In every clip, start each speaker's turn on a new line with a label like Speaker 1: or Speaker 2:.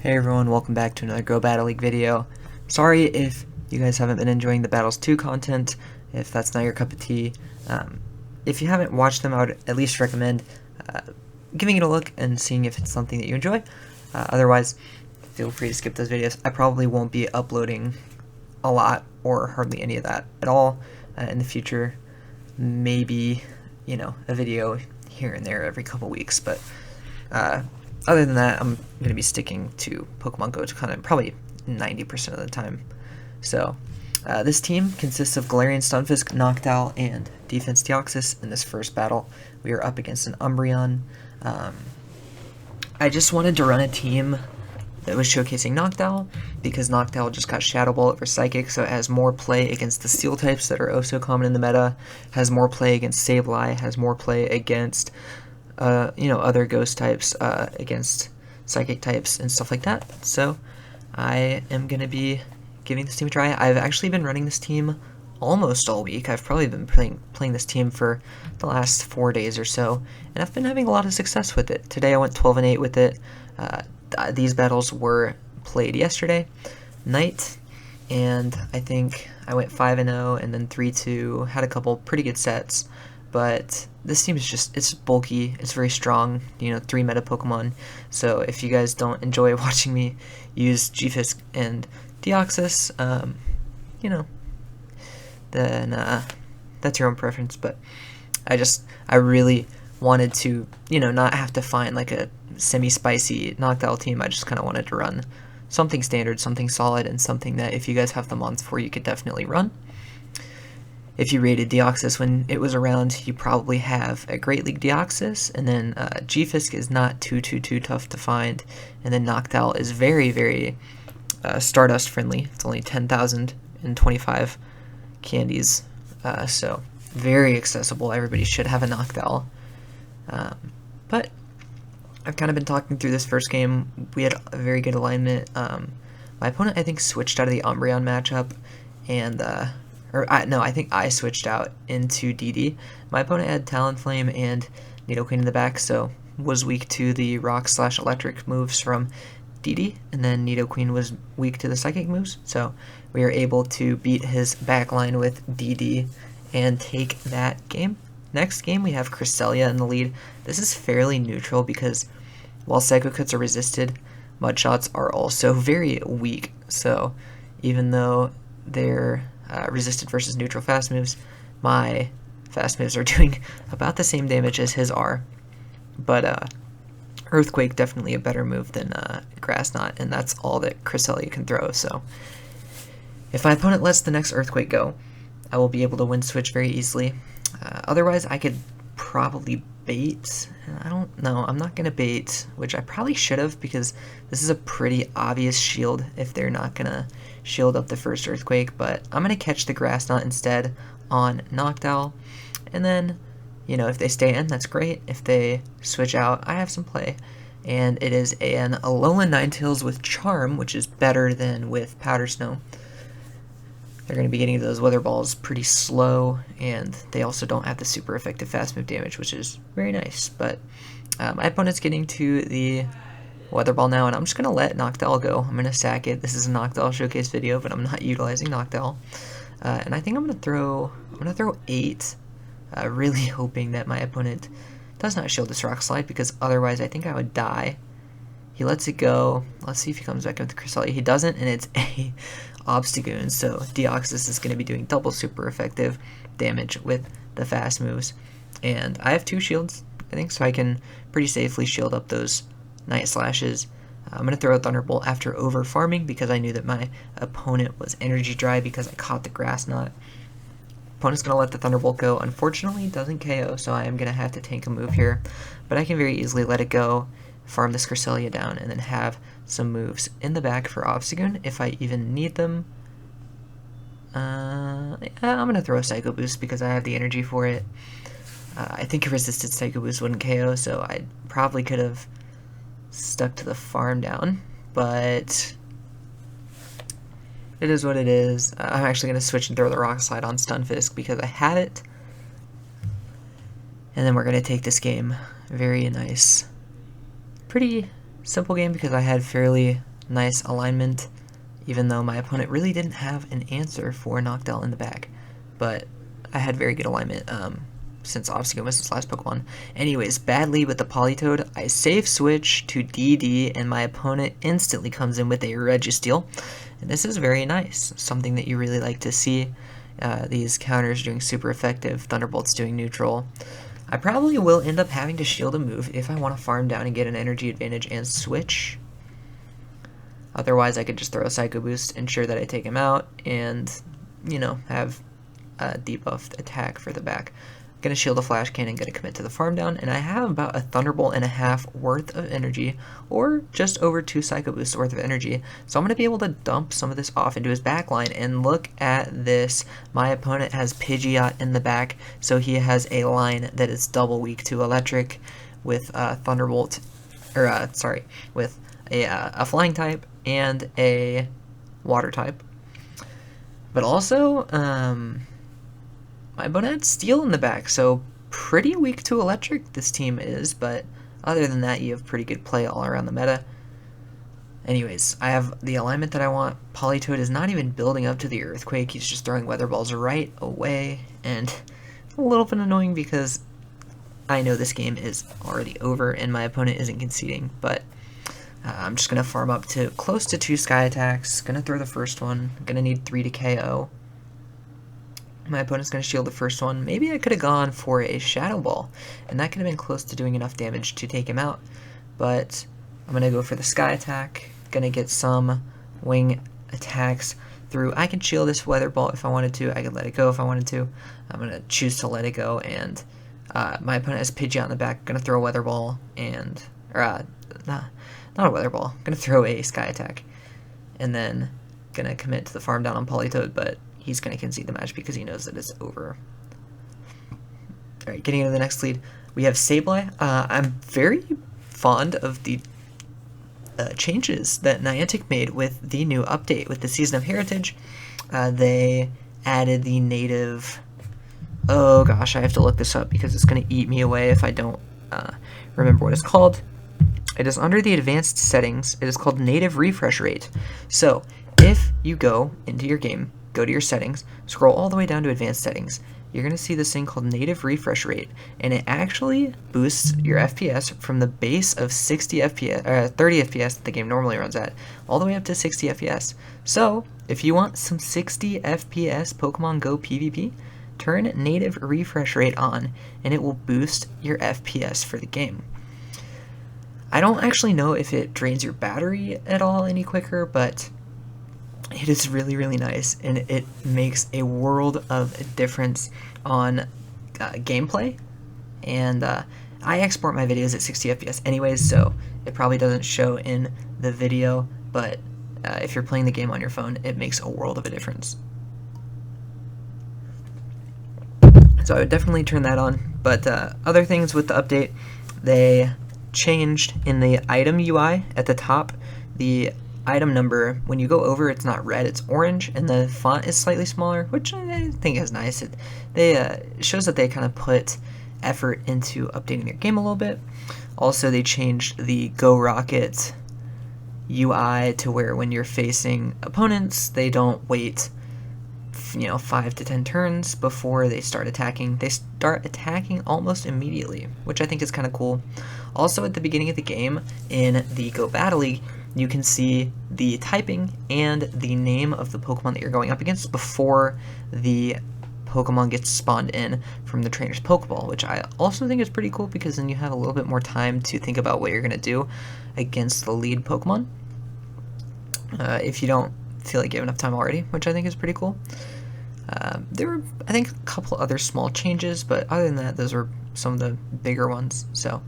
Speaker 1: Hey everyone, welcome back to another Go Battle League video. Sorry if you guys haven't been enjoying the Battles 2 content, if that's not your cup of tea. If you haven't watched them, I would at least recommend giving it a look and seeing if it's something that you enjoy. Otherwise, feel free to skip those videos. I probably won't be uploading a lot or hardly any of that at all in the future. Maybe, a video here and there every couple weeks, but other than that, I'm going to be sticking to Pokemon Go to kind of probably 90% of the time. So, this team consists of Galarian, Stunfisk, Noctowl, and Defense Deoxys. In this first battle, we are up against an Umbreon. I just wanted to run a team that was showcasing Noctowl, because Noctowl just got Shadow Ball over Psychic, so it has more play against the Steel types that are oh so common in the meta, has more play against Sableye, has more play against other ghost types, against psychic types and stuff like that. So I am going to be giving this team a try. I've actually been running this team almost all week. I've probably been playing this team for the last 4 days or so, and I've been having a lot of success with it. Today I went 12-8 with it. These battles were played yesterday night, and I think I went 5-0 and then 3-2, had a couple pretty good sets. But this team is it's bulky, it's very strong, 3 meta Pokemon, so if you guys don't enjoy watching me use G-Fisk and Deoxys, then that's your own preference, but I really wanted to, not have to find like a semi-spicy Noctowl team. I just kind of wanted to run something standard, something solid, and something that if you guys have the mods for, you could definitely run. If you rated Deoxys when it was around, you probably have a Great League Deoxys, and then G-Fisk is not too tough to find, and then Noctowl is very, very Stardust friendly. It's only 10,025 candies, so very accessible. Everybody should have a Noctowl. But I've kind of been talking through this first game. We had a very good alignment. My opponent, I think, switched out of the Umbreon matchup, and I think I switched out into DD. My opponent had Talonflame and Nidoqueen in the back, so was weak to the Rock/Electric moves from DD, and then Nidoqueen was weak to the Psychic moves, so we were able to beat his backline with DD and take that game. Next game, we have Cresselia in the lead. This is fairly neutral because while Psycho Cuts are resisted, Mud Shots are also very weak, so even though they're resisted versus neutral fast moves, my fast moves are doing about the same damage as his are, but Earthquake definitely a better move than Grass Knot, and that's all that Cresselia can throw. So if my opponent lets the next Earthquake go, I will be able to win switch very easily. Otherwise, I could probably bait. I don't know. I'm not going to bait, which I probably should have, because this is a pretty obvious shield if they're not going to shield up the first Earthquake, but I'm going to catch the Grass Knot instead on Noctowl, and then, if they stay in, that's great. If they switch out, I have some play, and it is an Alolan Ninetales with Charm, which is better than with Powder Snow. They're going to be getting those Weather Balls pretty slow, and they also don't have the super effective fast move damage, which is very nice. But my opponent's getting to the Weather Ball now, and I'm just going to let Noctowl go. I'm going to sack it. This is a Noctowl showcase video, but I'm not utilizing Noctowl. And I think I'm going to throw 8, really hoping that my opponent does not shield this Rock Slide, because otherwise I think I would die. He lets it go. Let's see if he comes back with the Cresselia. He doesn't, and it's a Obstagoon, so Deoxys is going to be doing double super effective damage with the fast moves. And I have 2 shields, I think, so I can pretty safely shield up those Night Slashes. I'm going to throw a Thunderbolt after over farming, because I knew that my opponent was energy dry because I caught the Grass Knot. Opponent's going to let the Thunderbolt go. Unfortunately, it doesn't KO, so I am going to have to tank a move here. But I can very easily let it go, farm this Cresselia down, and then have some moves in the back for Obstagoon if I even need them. I'm going to throw a Psycho Boost because I have the energy for it. I think a resisted Psycho Boost wouldn't KO, so I probably could have stuck to the farm down, but it is what it is. I'm actually going to switch and throw the Rock Slide on Stunfisk because I have it, and then we're going to take this game. Very nice. Pretty simple game because I had fairly nice alignment, even though my opponent really didn't have an answer for Noctowl in the back. But I had very good alignment since Obstacle was his last Pokemon. Anyways, bad lead with the Politoed. I safe switch to DD, and my opponent instantly comes in with a Registeel. And this is very nice, something that you really like to see. These counters doing super effective, Thunderbolt's doing neutral. I probably will end up having to shield a move if I want to farm down and get an energy advantage and switch. Otherwise, I could just throw a Psycho Boost, ensure that I take him out, and, you know, have a debuffed attack for the back. I'm going to shield a Flash Cannon, going to commit to the farm down, and I have about a Thunderbolt and a half worth of energy, or just over 2 Psycho Boosts worth of energy. So I'm going to be able to dump some of this off into his back line, and look at this. My opponent has Pidgeot in the back, so he has a line that is double weak to Electric with Thunderbolt, or with a Flying type and a Water type. But also, my opponent had Steel in the back, so pretty weak to Electric this team is, but other than that, you have pretty good play all around the meta. Anyways, I have the alignment that I want. Politoed is not even building up to the Earthquake, he's just throwing Weather Balls right away, and it's a little bit annoying because I know this game is already over and my opponent isn't conceding, but I'm just going to farm up to close to 2 Sky Attacks, going to throw the first one, going to need 3 to KO. My opponent's going to shield the first one. Maybe I could have gone for a Shadow Ball, and that could have been close to doing enough damage to take him out. But I'm going to go for the Sky Attack, going to get some Wing attacks through. I can shield this Weather Ball if I wanted to. I could let it go if I wanted to. I'm going to choose to let it go, and my opponent has Pidgeot in the back. Going to throw a Weather Ball, and, not a Weather Ball. Going to throw a Sky Attack, and then going to commit to the farm down on Politoed, but he's going to concede the match because he knows that it's over. Alright, getting into the next lead, we have Sableye. I'm very fond of the changes that Niantic made with the new update, with the Season of Heritage. They added the native... Oh gosh, I have to look this up because it's going to eat me away if I don't remember what it's called. It is under the advanced settings. It is called Native Refresh Rate. So, if you go into your game, go to your settings, scroll all the way down to advanced settings, you're going to see this thing called Native Refresh Rate, and it actually boosts your FPS from the base of 60 FPS, 30 FPS that the game normally runs at, all the way up to 60 FPS. So, if you want some 60 FPS Pokemon Go PvP, turn Native Refresh Rate on, and it will boost your FPS for the game. I don't actually know if it drains your battery at all any quicker, but it is really, really nice, and it makes a world of difference on gameplay. And I export my videos at 60 FPS anyways, so it probably doesn't show in the video, but if you're playing the game on your phone, it makes a world of a difference. So I would definitely turn that on. But other things with the update, they changed in the item UI at the top. The item number, when you go over, it's not red, it's orange, and the font is slightly smaller, which I think is nice. It shows that they kind of put effort into updating their game a little bit. Also, they changed the Go Rocket UI to where when you're facing opponents, they don't wait 5 to 10 turns before they start attacking. They start attacking almost immediately, which I think is kind of cool. Also, at the beginning of the game, in the Go Battle League, you can see the typing and the name of the Pokemon that you're going up against before the Pokemon gets spawned in from the trainer's Pokeball, which I also think is pretty cool because then you have a little bit more time to think about what you're going to do against the lead Pokemon. If you don't feel like you have enough time already, which I think is pretty cool. There were, I think, a couple other small changes, but other than that, those were some of the bigger ones. So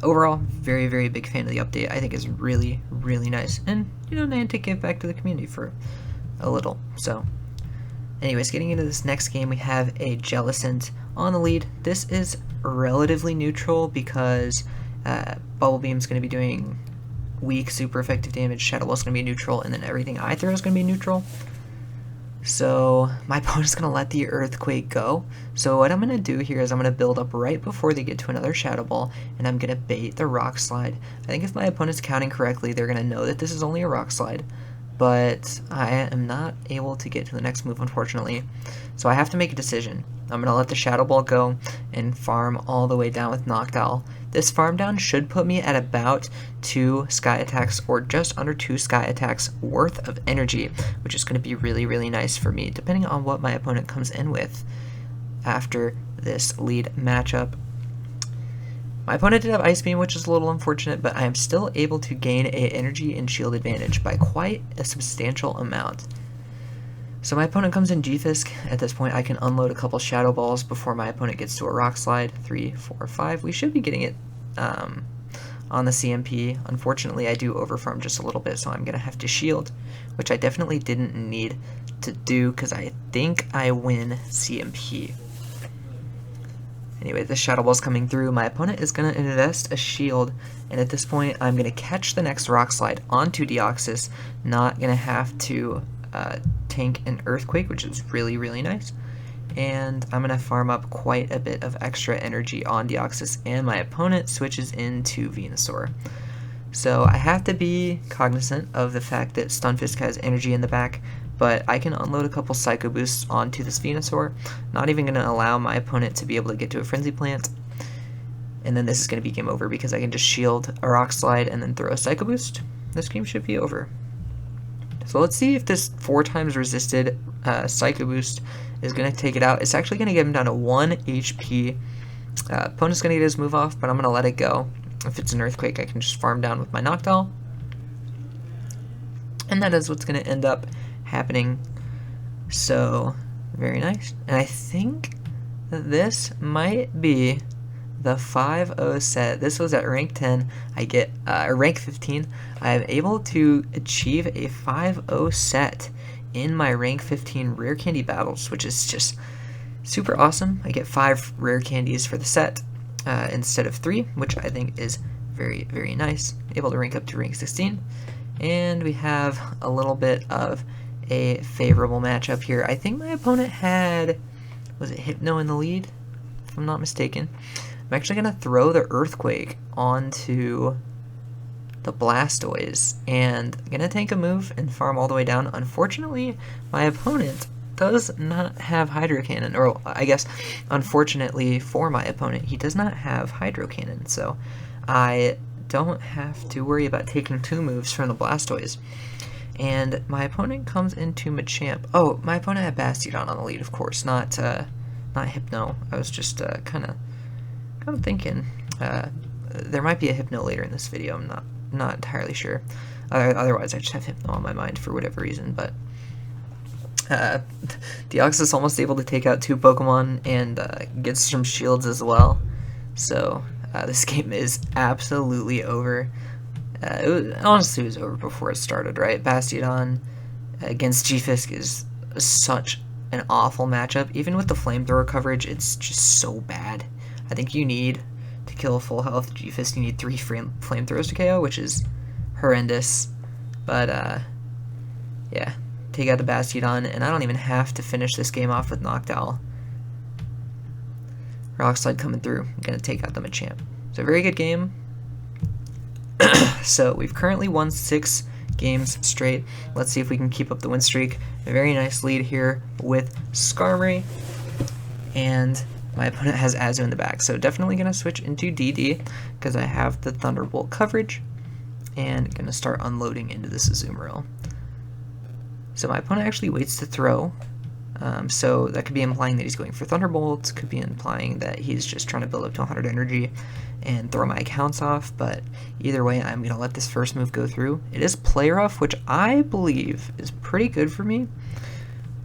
Speaker 1: overall, very, very big fan of the update. I think it's really, really nice. And, Niantic gave back to the community for a little. So anyways, getting into this next game, we have a Jellicent on the lead. This is relatively neutral because Bubble Beam's going to be doing weak, super effective damage, Shadow Ball's going to be neutral, and then everything I throw is going to be neutral. So my opponent's going to let the Earthquake go. So what I'm going to do here is I'm going to build up right before they get to another Shadow Ball, and I'm going to bait the Rock Slide. I think if my opponent's counting correctly, they're going to know that this is only a Rock Slide, but I am not able to get to the next move, unfortunately. So I have to make a decision. I'm going to let the Shadow Ball go and farm all the way down with Noctowl. This farm down should put me at about 2 Sky Attacks, or just under 2 Sky Attacks worth of energy, which is going to be really, really nice for me, depending on what my opponent comes in with after this lead matchup. My opponent did have Ice Beam, which is a little unfortunate, but I am still able to gain a energy and shield advantage by quite a substantial amount. So my opponent comes in G-Fisk. At this point, I can unload a couple Shadow Balls before my opponent gets to a Rock Slide. 3, 4, 5. We should be getting it on the CMP. Unfortunately, I do overfarm just a little bit, so I'm going to have to shield, which I definitely didn't need to do because I think I win CMP. Anyway, the Shadow Ball's coming through. My opponent is going to invest a shield, and at this point, I'm going to catch the next Rock Slide onto Deoxys, not going to have to tank an Earthquake, which is really, really nice. And I'm going to farm up quite a bit of extra energy on Deoxys, and my opponent switches into Venusaur. So I have to be cognizant of the fact that Stunfisk has energy in the back, but I can unload a couple Psycho Boosts onto this Venusaur, not even going to allow my opponent to be able to get to a Frenzy Plant. And then this is going to be game over because I can just shield a Rock Slide and then throw a Psycho Boost. This game should be over. So let's see if this 4 times resisted Psycho Boost is going to take it out. It's actually going to get him down to 1 HP. Opponent's going to get his move off, but I'm going to let it go. If it's an Earthquake, I can just farm down with my Noctowl. And that is what's going to end up happening. So, very nice. And I think that this might be the 5-0 set. This was at rank 10. I get rank 15. I am able to achieve a 5-0 set in my rank 15 rare candy battles, which is just super awesome. I get 5 rare candies for the set instead of 3, which I think is very, very nice. Able to rank up to rank 16. And we have a little bit of a favorable matchup here. I think my opponent had, was it Hypno in the lead? If I'm not mistaken. I'm actually going to throw the Earthquake onto the Blastoise, and I'm going to take a move and farm all the way down. Unfortunately, my opponent does not have Hydro Cannon, or I guess, unfortunately for my opponent, he does not have Hydro Cannon, so I don't have to worry about taking 2 moves from the Blastoise. And my opponent comes into Machamp. Oh, my opponent had Bastiodon on the lead, of course, not Hypno. I was just kind of thinking there might be a Hypno later in this video. I'm not entirely sure. Otherwise, I just have Hypno on my mind for whatever reason. But Deoxys is almost able to take out 2 Pokemon and gets some shields as well. So this game is absolutely over. Honestly, it was over before it started, right? Bastiodon against G-Fisk is such an awful matchup. Even with the Flamethrower coverage, it's just so bad. I think you need to kill a full health G-Fisk, you need 3 Flamethrowers to KO, which is horrendous. But, yeah. Take out the Bastiodon, and I don't even have to finish this game off with Noctowl. Rock Slide coming through. I'm going to take out the Machamp. So, a very good game. So, we've currently won 6 games straight. Let's see if we can keep up the win streak. A very nice lead here with Skarmory. And my opponent has Azu in the back, so definitely going to switch into DD because I have the Thunderbolt coverage and going to start unloading into this Azumarill. So my opponent actually waits to throw, so that could be implying that he's going for Thunderbolt, could be implying that he's just trying to build up to 100 energy and throw my accounts off, but either way, I'm going to let this first move go through. It is Play Rough, which I believe is pretty good for me.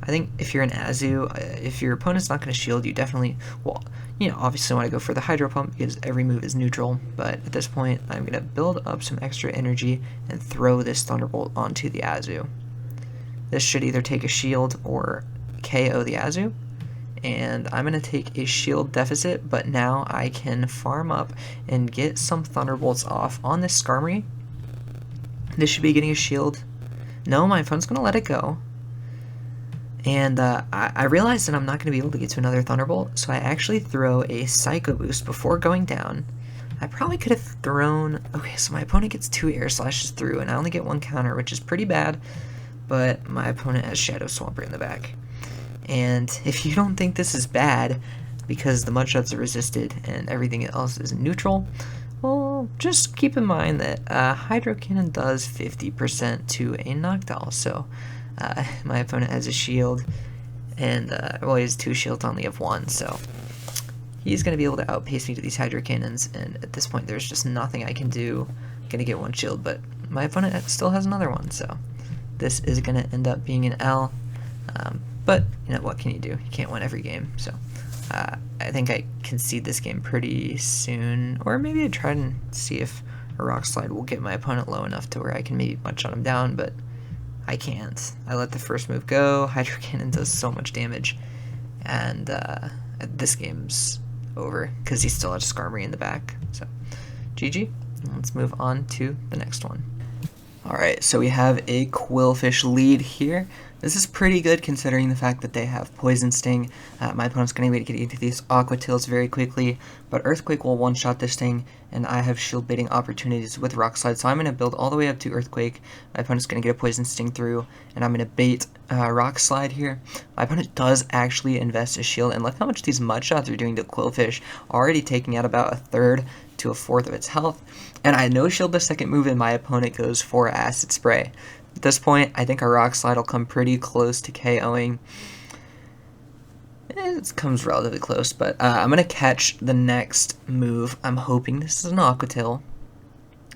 Speaker 1: I think if you're an Azu, if your opponent's not going to shield, you definitely, well, you know, obviously want to go for the Hydro Pump because every move is neutral, but at this point, I'm going to build up some extra energy and throw this Thunderbolt onto the Azu. This should either take a shield or KO the Azu, and I'm going to take a shield deficit, but now I can farm up and get some Thunderbolts off on this Skarmory. This should be getting a shield. No, my opponent's going to let it go. And I realized that I'm not going to be able to get to another Thunderbolt, so I actually throw a Psycho Boost before going down. I probably could have thrown... Okay, so my opponent gets 2 Air Slashes through, and I only get 1 counter, which is pretty bad, but my opponent has Shadow Swampert in the back. And if you don't think this is bad, because the Mudshots are resisted and everything else is neutral, well, just keep in mind that Hydro Cannon does 50% to a Noctowl, so my opponent has a shield, and well, he has 2 shields, only have 1, so he's going to be able to outpace me to these Hydro Cannons, and at this point there's just nothing I can do. I'm going to get 1 shield, but my opponent still has another one, so this is going to end up being an L, but you know, what can you do? You can't win every game, so I think I concede this game pretty soon, or maybe I try and see if a Rock Slide will get my opponent low enough to where I can maybe shut him down, but I can't. I let the first move go. Hydro Cannon does so much damage, and this game's over because he still has Skarmory in the back. So, GG. Let's move on to the next one. Alright, so we have a Qwilfish lead here. This is pretty good considering the fact that they have Poison Sting. My opponent's going to be able to get into these Aqua Tails very quickly, but Earthquake will one-shot this thing, and I have shield baiting opportunities with Rock Slide, so I'm going to build all the way up to Earthquake. My opponent's going to get a Poison Sting through, and I'm going to bait Rock Slide here. My opponent does actually invest his shield, and look how much these Mudshots are doing to Qwilfish, already taking out about 1/3 to 1/4 of its health. And I no-shield the second move, and my opponent goes for Acid Spray. At this point, I think our Rock Slide will come pretty close to KOing. It comes relatively close, but I'm going to catch the next move. I'm hoping this is an Aqua Tail.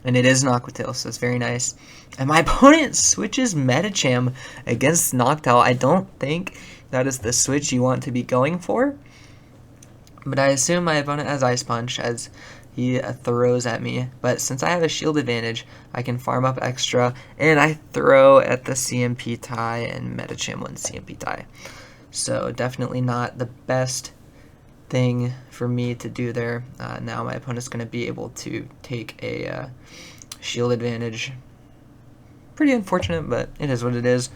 Speaker 1: And it is an Aqua Tail, so it's very nice. And my opponent switches Medicham against Noctowl. I don't think that is the switch you want to be going for. But I assume my opponent has Ice Punch as he throws at me, but since I have a shield advantage, I can farm up extra, and I throw at the CMP tie, and Medicham wins CMP tie. So definitely not the best thing for me to do there. Now my opponent's going to be able to take a shield advantage. Pretty unfortunate, but it is what it is.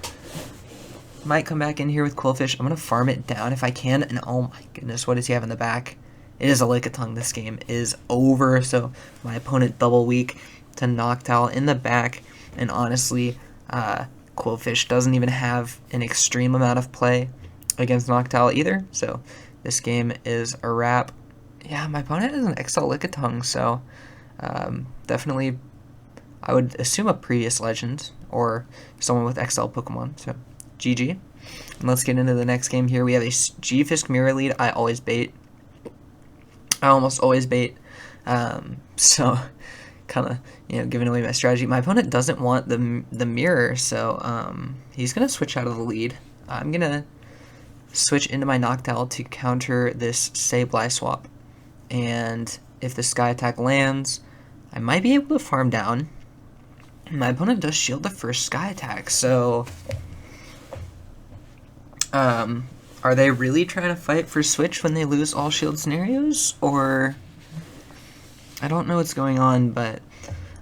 Speaker 1: Might come back in here with Qwilfish. I'm going to farm it down if I can, and oh my goodness, what does he have in the back? It is a Lickitung. This game is over, so my opponent double weak to Noctowl in the back, and honestly, Qwilfish doesn't even have an extreme amount of play against Noctowl either, so this game is a wrap. Yeah, my opponent is an XL Lickitung, so definitely I would assume a previous legend or someone with XL Pokemon, so GG. And let's get into the next game here. We have a G-Fisk mirror lead. I always bait. I almost always bait, so kind of, you know, giving away my strategy. My opponent doesn't want the mirror, so he's going to switch out of the lead. I'm going to switch into my Noctowl to counter this Sableye swap, and if the Sky Attack lands, I might be able to farm down. My opponent does shield the first Sky Attack, so are they really trying to fight for Switch when they lose all shield scenarios? Or I don't know what's going on, but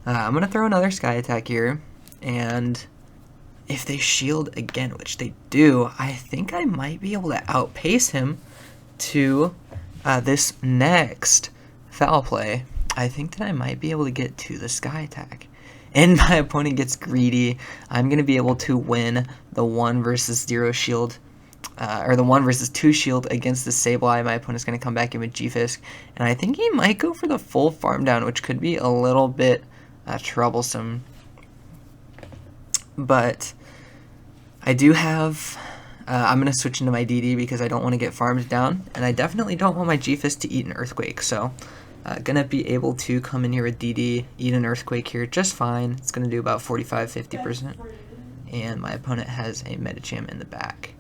Speaker 1: I'm going to throw another Sky Attack here, and if they shield again, which they do, I think I might be able to outpace him to this next Foul Play. I think that I might be able to get to the Sky Attack. And my opponent gets greedy. I'm going to be able to win the 1 versus 0 shield, or the 1 versus 2 shield against the Sableye. My opponent's going to come back in with G-Fisk, and I think he might go for the full farm down, which could be a little bit troublesome. But I do have, I'm going to switch into my DD because I don't want to get farmed down, and I definitely don't want my G-Fisk to eat an Earthquake, so going to be able to come in here with DD, eat an Earthquake here just fine. It's going to do about 45-50%, and my opponent has a Medicham in the back.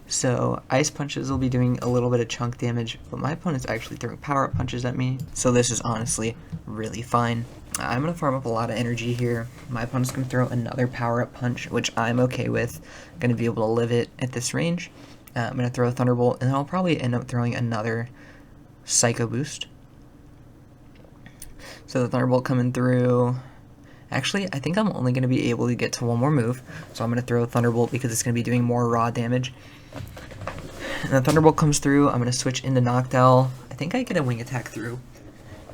Speaker 1: So Ice Punches will be doing a little bit of chunk damage, but my opponent's actually throwing Power-Up Punches at me, so this is honestly really fine. I'm going to farm up a lot of energy here. My opponent's going to throw another Power-Up Punch, which I'm okay with. I'm going to be able to live it at this range. I'm going to throw a Thunderbolt, and then I'll probably end up throwing another Psycho Boost. So the Thunderbolt coming through, Actually, I think I'm only going to be able to get to one more move, so I'm going to throw Thunderbolt because it's going to be doing more raw damage. And the Thunderbolt comes through, I'm going to switch into Noctowl. I think I get a Wing Attack through.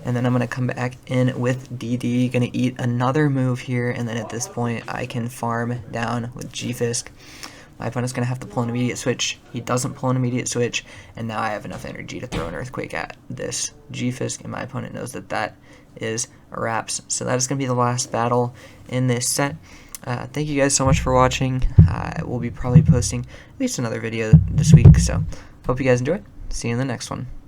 Speaker 1: And then I'm going to come back in with DD, going to eat another move here, and then at this point I can farm down with G-Fisk. My opponent's going to have to pull an immediate switch. He doesn't pull an immediate switch, and now I have enough energy to throw an Earthquake at this G-Fisk, and my opponent knows that that is a wraps. So that is going to be the last battle in this set. Thank you guys so much for watching. We'll be probably posting at least another video this week, so hope you guys enjoy. See you in the next one.